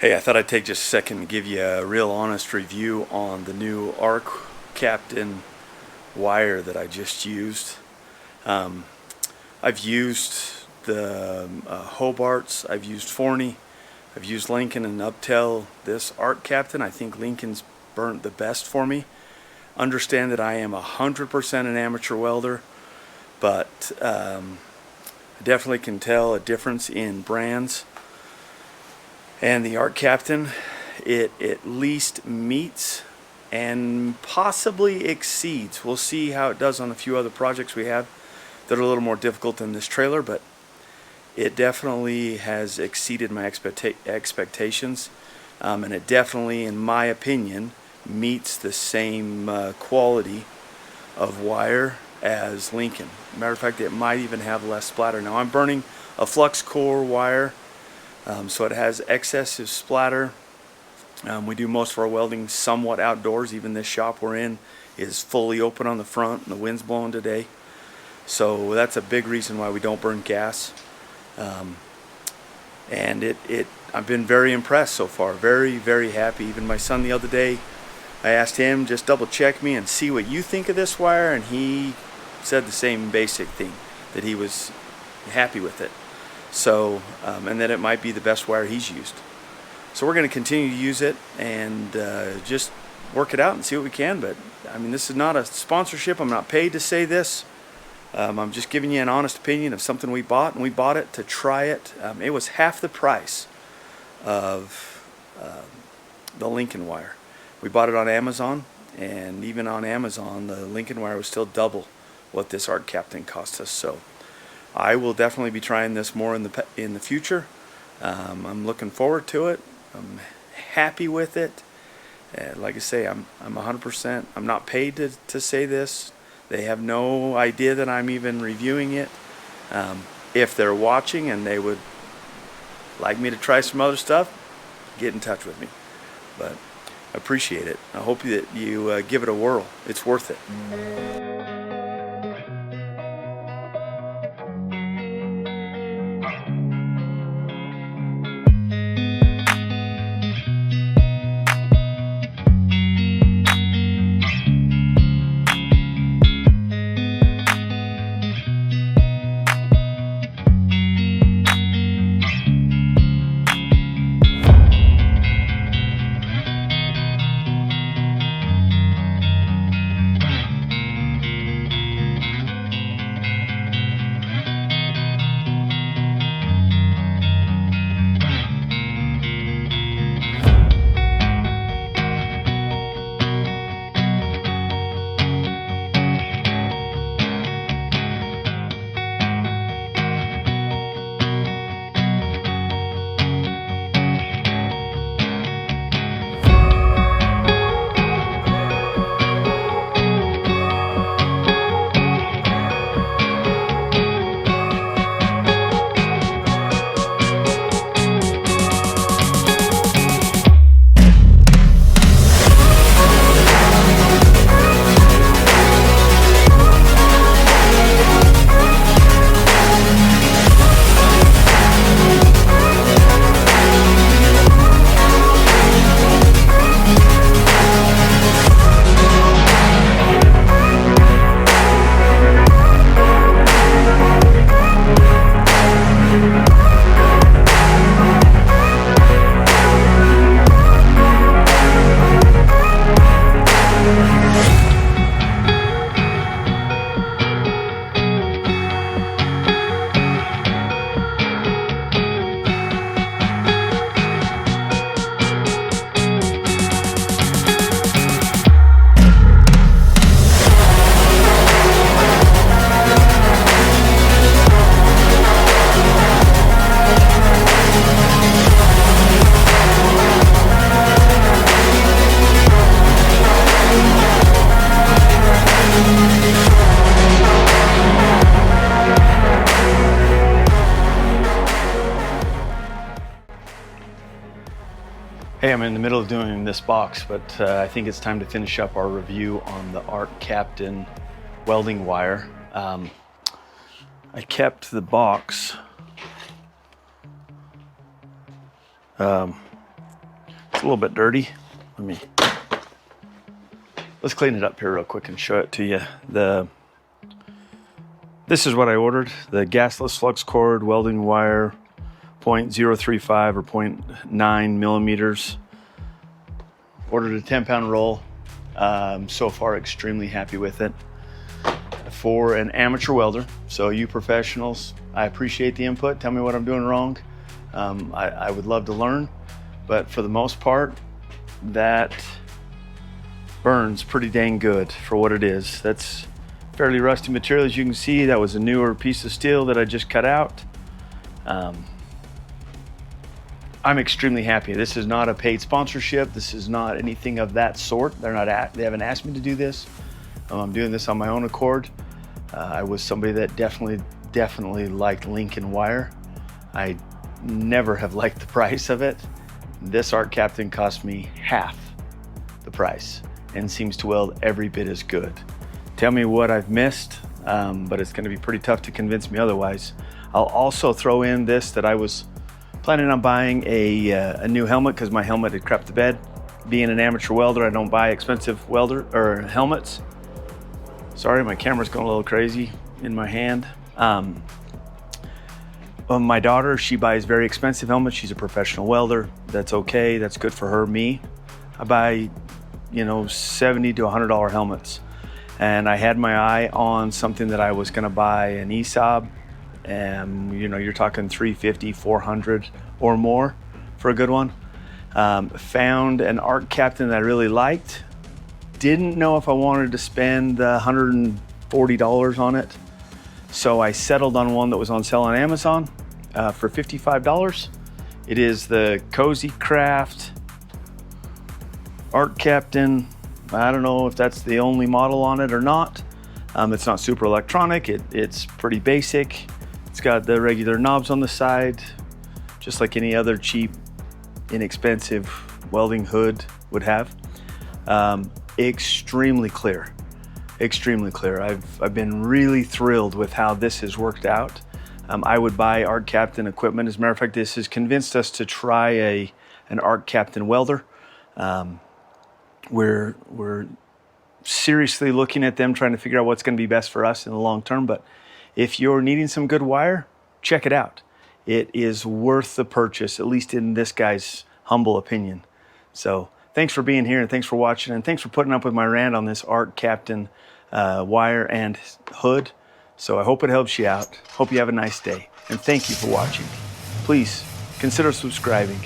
Hey, I thought I'd take just a second to give you a real honest review on the new Arc Captain wire that I just used. I've used the Hobarts, I've used Forney, I've used Lincoln and Uptel. This Arc Captain, I think Lincoln's burnt the best for me. Understand that I am 100% an amateur welder, but I definitely can tell a difference in brands. And the Arc Captain, it at least meets and possibly exceeds. We'll see how it does on a few other projects we have that are a little more difficult than this trailer, but it definitely has exceeded my expectations. And it definitely, in my opinion, meets the same quality of wire as Lincoln. Matter of fact, it might even have less splatter. Now I'm burning a flux core wire, so it has excessive splatter. We do most of our welding somewhat outdoors. Even this shop we're in is fully open on the front, and the wind's blowing today. So that's a big reason why we don't burn gas. And I've been very impressed so far. Very, very happy. Even my son the other day, I asked him, just double check me and see what you think of this wire, and he said the same basic thing, that he was happy with it. So, and that it might be the best wire he's used. So we're going to continue to use it and just work it out and see what we can. But I mean, this is not a sponsorship. I'm not paid to say this. I'm just giving you an honest opinion of something we bought, and we bought it to try it. It was half the price of the Lincoln wire. We bought it on Amazon, and even on Amazon, the Lincoln wire was still double what this Arc Captain cost us. So I will definitely be trying this more in the future. I'm looking forward to it. I'm happy with it. Like I say, I'm 100%. I'm not paid to say this. They have no idea that I'm even reviewing it. If they're watching and they would like me to try some other stuff, get in touch with me. But I appreciate it. I hope that you give it a whirl. It's worth it. Hey, I'm in the middle of doing this box, but I think it's time to finish up our review on the Arc Captain welding wire. I kept the box It's a little bit dirty. Let's clean it up here real quick and show it to you. This is what I ordered. The gasless flux cord welding wire, 0.035 or 0.9 millimeters. Ordered a 10-pound roll. So far, extremely happy with it. For an amateur welder, so you professionals, I appreciate the input. Tell me what I'm doing wrong. I would love to learn, but for the most part, that burns pretty dang good for what it is. That's fairly rusty material, as you can see. That was a newer piece of steel that I just cut out. I'm extremely happy. This is not a paid sponsorship. This is not anything of that sort. They haven't asked me to do this. I'm doing this on my own accord. I was somebody that definitely liked Lincoln wire. I never have liked the price of it. This Arc Captain cost me half the price and seems to weld every bit as good. Tell me what I've missed, but it's gonna be pretty tough to convince me otherwise. I'll also throw in this, that I was planning on buying a new helmet because my helmet had crapped the bed. Being an amateur welder, I don't buy expensive helmets. Sorry, my camera's going a little crazy in my hand. My daughter, she buys very expensive helmets. She's a professional welder. That's okay. That's good for her. Me, I buy, $70 to $100 helmets. And I had my eye on something that I was going to buy, an ESOB. And, you're talking $350, $400 or more for a good one. Found an Arc Captain that I really liked. Didn't know if I wanted to spend $140 on it. So I settled on one that was on sale on Amazon for $55. It is the Cozy Craft Arc Captain. I don't know if that's the only model on it or not. It's not super electronic. It's pretty basic. It's got the regular knobs on the side, just like any other cheap, inexpensive welding hood would have. Extremely clear. I've been really thrilled with how this has worked out. I would buy Arc Captain equipment. As a matter of fact, this has convinced us to try an Arc Captain welder. We're seriously looking at them, trying to figure out what's going to be best for us in the long term. But if you're needing some good wire, check it out. It is worth the purchase, at least in this guy's humble opinion. So thanks for being here, and thanks for watching, and thanks for putting up with my rant on this Arc Captain wire and hood. So I hope it helps you out. Hope you have a nice day, and thank you for watching. Please consider subscribing.